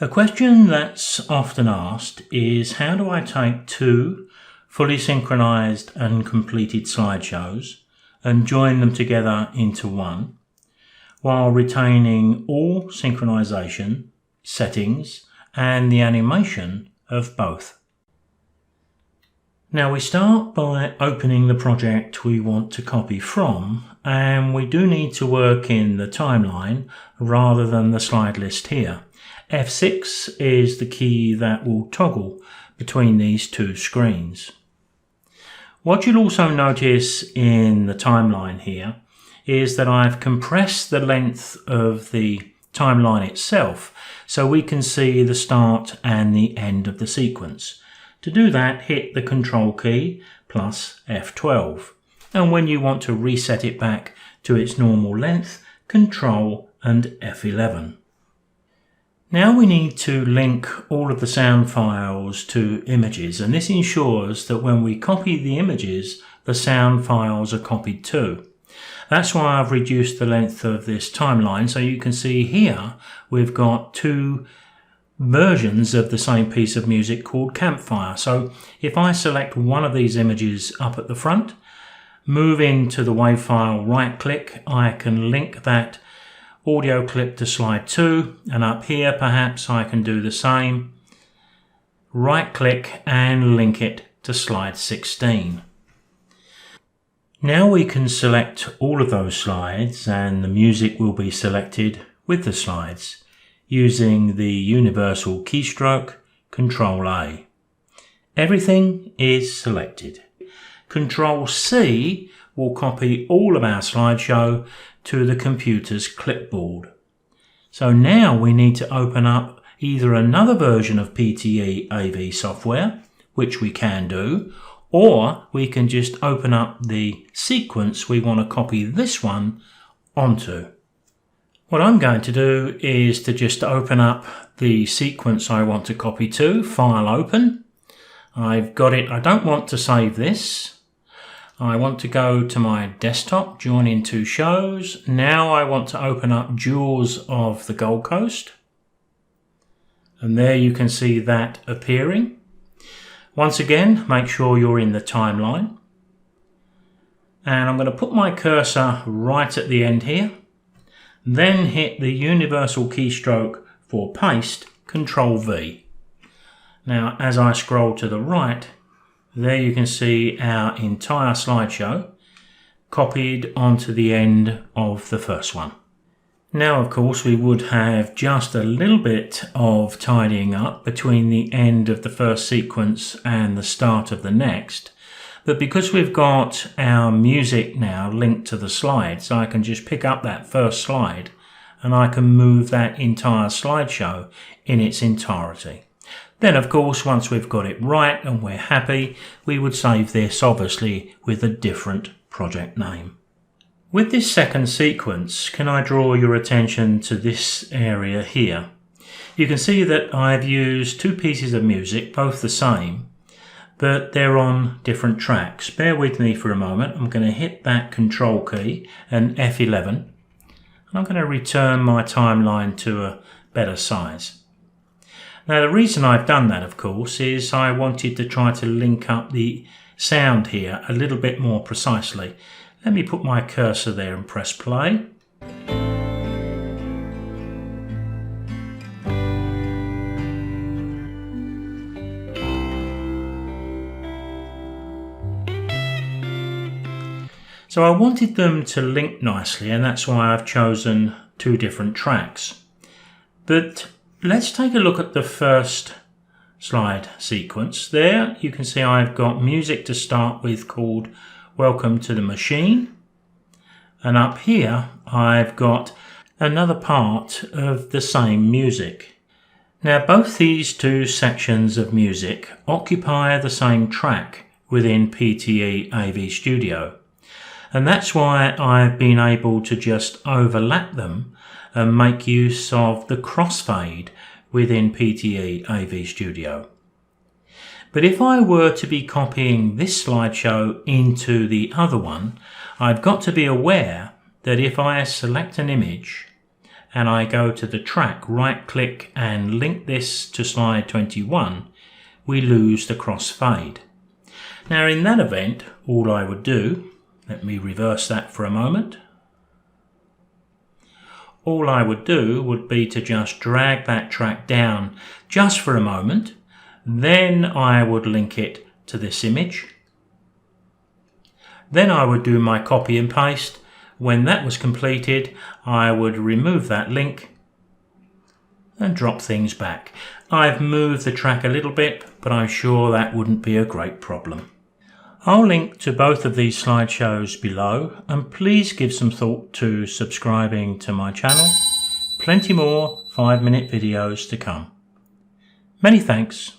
A question that's often asked is, how do I take two fully synchronized and completed slideshows and join them together into one while retaining all synchronization, settings and the animation of both? Now we start by opening the project we want to copy from, and we do need to work in the timeline rather than the slide list here. F6 is the key that will toggle between these two screens. What you'll also notice in the timeline here is that I've compressed the length of the timeline itself so we can see the start and the end of the sequence. To do that, hit the Control key plus F12. And when you want to reset it back to its normal length, Control and F11. Now we need to link all of the sound files to images, and this ensures that when we copy the images, the sound files are copied too. That's why I've reduced the length of this timeline, so you can see here we've got two versions of the same piece of music called Campfire. So if I select one of these images up at the front, move into the WAV file, right click, I can link that audio clip to slide 2, and up here perhaps I can do the same, right click and link it to slide 16. Now we can select all of those slides and the music will be selected with the slides using the universal keystroke Control A. Everything is selected. Control C will copy all of our slideshow to the computer's clipboard. So now we need to open up either another version of PTE AV software, which we can do, or we can just open up the sequence we want to copy this one onto. What I'm going to do is to just open up the sequence I want to copy to, File Open. I've got it. I don't want to save this. I want to go to my desktop, join in two shows. Now I want to open up Jewels of the Gold Coast. And there you can see that appearing. Once again, make sure you're in the timeline. And I'm going to put my cursor right at the end here. Then hit the universal keystroke for paste, Control V. Now as I scroll to the right, there you can see our entire slideshow copied onto the end of the first one. Now of course we would have just a little bit of tidying up between the end of the first sequence and the start of the next, but because we've got our music now linked to the slides, I can just pick up that first slide and I can move that entire slideshow in its entirety. Then of course, once we've got it right and we're happy, we would save this obviously with a different project name. With this second sequence, can I draw your attention to this area here? You can see that I've used two pieces of music, both the same, but they're on different tracks. Bear with me for a moment. I'm going to hit that Control key and F11, and I'm going to return my timeline to a better size. Now the reason I've done that, of course, is I wanted to try to link up the sound here a little bit more precisely. Let me put my cursor there and press play. So I wanted them to link nicely, and that's why I've chosen two different tracks. But let's take a look at the first slide sequence. There you can see I've got music to start with called Welcome to the Machine. And up here I've got another part of the same music. Now both these two sections of music occupy the same track within PTE AV Studio. And that's why I've been able to just overlap them and make use of the crossfade within PTE AV Studio. But if I were to be copying this slideshow into the other one, I've got to be aware that if I select an image and I go to the track, right click and link this to slide 21, we lose the crossfade. Now in that event, all I would do, let me reverse that for a moment. All I would do would be to just drag that track down just for a moment. Then I would link it to this image. Then I would do my copy and paste. When that was completed, I would remove that link and drop things back. I've moved the track a little bit, but I'm sure that wouldn't be a great problem. I'll link to both of these slideshows below, and please give some thought to subscribing to my channel. Plenty more 5-minute videos to come. Many thanks.